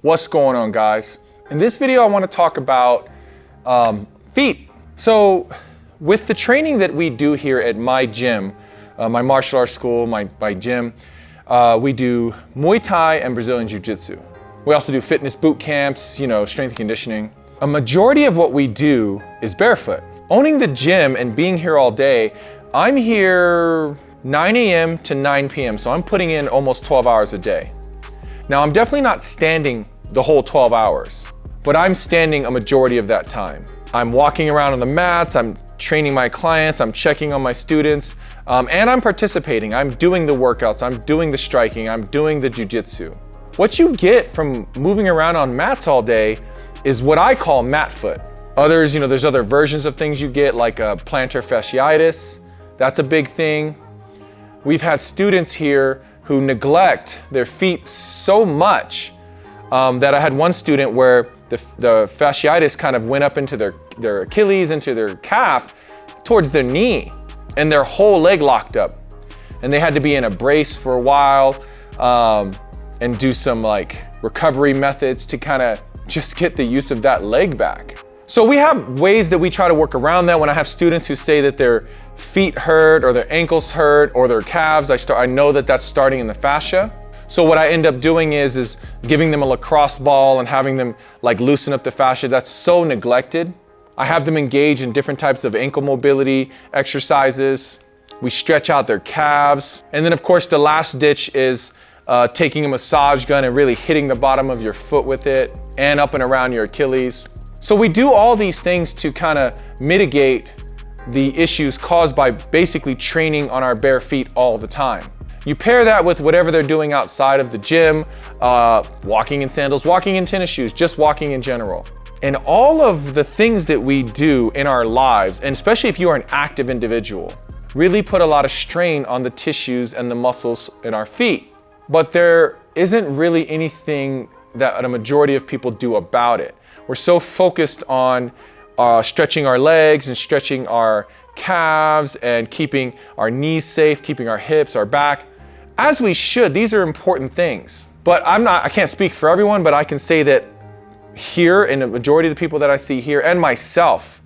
What's going on, guys? In this video, I want to talk about feet. So with the training that we do here at my gym, my martial arts school, my gym, we do Muay Thai and Brazilian Jiu-Jitsu. We also do fitness boot camps, strength and conditioning. A majority of what we do is barefoot. Owning the gym and being here all day, I'm here 9 a.m. to 9 p.m. So I'm putting in almost 12 hours a day. Now I'm definitely not standing the whole 12 hours, but I'm standing a majority of that time. I'm walking around on the mats, I'm training my clients, I'm checking on my students, and I'm participating. I'm doing the workouts, I'm doing the striking, I'm doing the jiu-jitsu. What you get from moving around on mats all day is what I call mat foot. Others, there's other versions of things you get, like plantar fasciitis. That's a big thing. We've had students here who neglect their feet so much that I had one student where the fasciitis kind of went up into their Achilles, into their calf, towards their knee, and their whole leg locked up. And they had to be in a brace for a while and do some recovery methods to kind of just get the use of that leg back. So we have ways that we try to work around that. When I have students who say that their feet hurt or their ankles hurt or their calves, I know that that's starting in the fascia. So what I end up doing is giving them a lacrosse ball and having them loosen up the fascia. That's so neglected. I have them engage in different types of ankle mobility exercises. We stretch out their calves. And then of course the last ditch is taking a massage gun and really hitting the bottom of your foot with it and up and around your Achilles. So we do all these things to kind of mitigate the issues caused by basically training on our bare feet all the time. You pair that with whatever they're doing outside of the gym, walking in sandals, walking in tennis shoes, just walking in general. And all of the things that we do in our lives, and especially if you are an active individual, really put a lot of strain on the tissues and the muscles in our feet. But there isn't really anything that a majority of people do about it. We're so focused on stretching our legs and stretching our calves and keeping our knees safe, keeping our hips, our back, as we should. These are important things. But I can't speak for everyone, but I can say that here, and the majority of the people that I see here, and myself,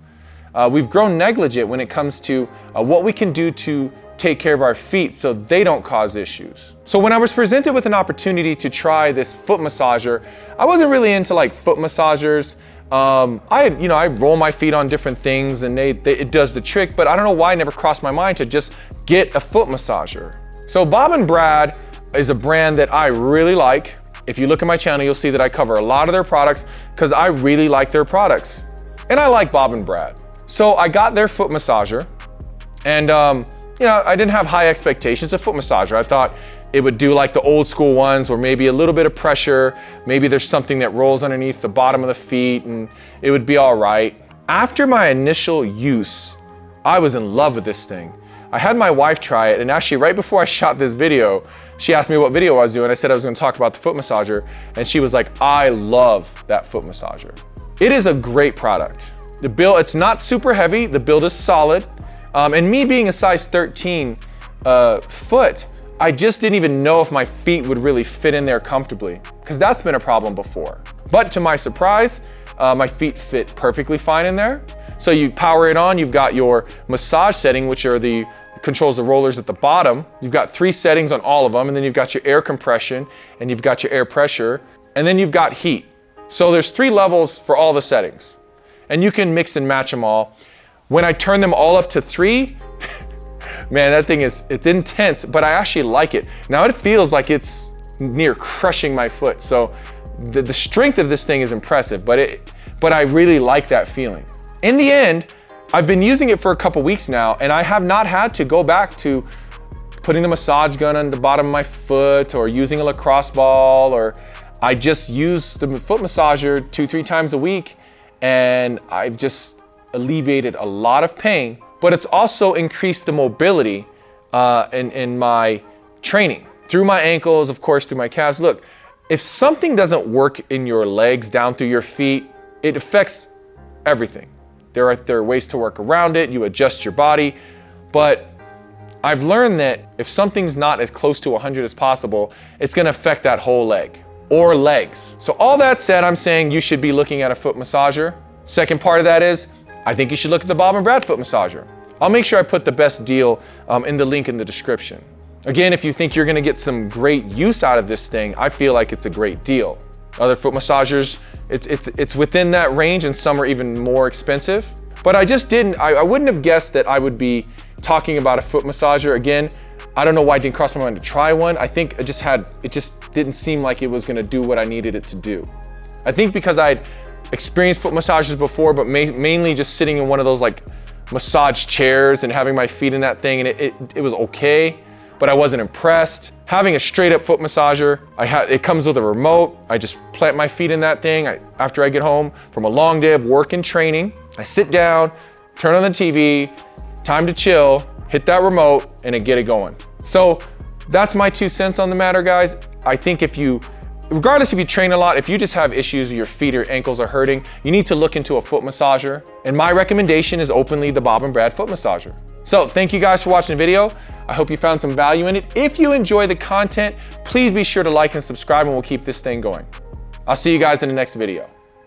we've grown negligent when it comes to what we can do to take care of our feet so they don't cause issues. So when I was presented with an opportunity to try this foot massager, I wasn't really into foot massagers. I roll my feet on different things and it does the trick, but I don't know why it never crossed my mind to just get a foot massager. So Bob and Brad is a brand that I really like. If you look at my channel, you'll see that I cover a lot of their products because I really like their products. And I like Bob and Brad. So I got their foot massager and I didn't have high expectations of foot massager. I thought it would do like the old school ones where maybe a little bit of pressure, maybe there's something that rolls underneath the bottom of the feet and it would be all right. After my initial use, I was in love with this thing. I had my wife try it, and actually right before I shot this video, she asked me what video I was doing. I said I was gonna talk about the foot massager, and she was like, I love that foot massager. It is a great product. The build, it's not super heavy, the build is solid. And me being a size 13 foot, I just didn't even know if my feet would really fit in there comfortably, because that's been a problem before. But to my surprise, my feet fit perfectly fine in there. So you power it on, you've got your massage setting, which are the controls the rollers at the bottom. You've got 3 settings on all of them, and then you've got your air compression, and you've got your air pressure, and then you've got heat. So there's 3 levels for all the settings, and you can mix and match them all. When I turn them all up to 3, man, that thing it's intense, but I actually like it. Now it feels like it's near crushing my foot. So the strength of this thing is impressive, but I really like that feeling. In the end, I've been using it for a couple weeks now, and I have not had to go back to putting the massage gun on the bottom of my foot or using a lacrosse ball, or I just use the foot massager 2-3 times a week, and I've just alleviated a lot of pain, but it's also increased the mobility in my training. Through my ankles, of course, through my calves. Look, if something doesn't work in your legs, down through your feet, it affects everything. There are ways to work around it, you adjust your body, but I've learned that if something's not as close to 100 as possible, it's gonna affect that whole leg. or legs. So all that said, I'm saying you should be looking at a foot massager. Second part of that is, I think you should look at the Bob and Brad foot massager. I'll make sure I put the best deal in the link in the description. Again, if you think you're gonna get some great use out of this thing, I feel like it's a great deal. Other foot massagers, it's within that range, and some are even more expensive. But I wouldn't have guessed that I would be talking about a foot massager. Again, I don't know why it didn't cross my mind to try one. I think it just didn't seem like it was gonna do what I needed it to do. I think because I'd experienced foot massages before, but mainly just sitting in one of those like massage chairs and having my feet in that thing, and it was okay, but I wasn't impressed. Having a straight up foot massager, it comes with a remote. I just plant my feet in that thing. After I get home from a long day of work and training, I sit down, turn on the TV, time to chill, hit that remote, and get it going. So that's my 2 cents on the matter, guys. I think regardless if you train a lot, if you just have issues, your feet or ankles are hurting, you need to look into a foot massager. And my recommendation is openly the Bob and Brad foot massager. So thank you guys for watching the video. I hope you found some value in it. If you enjoy the content, please be sure to like and subscribe, and we'll keep this thing going. I'll see you guys in the next video.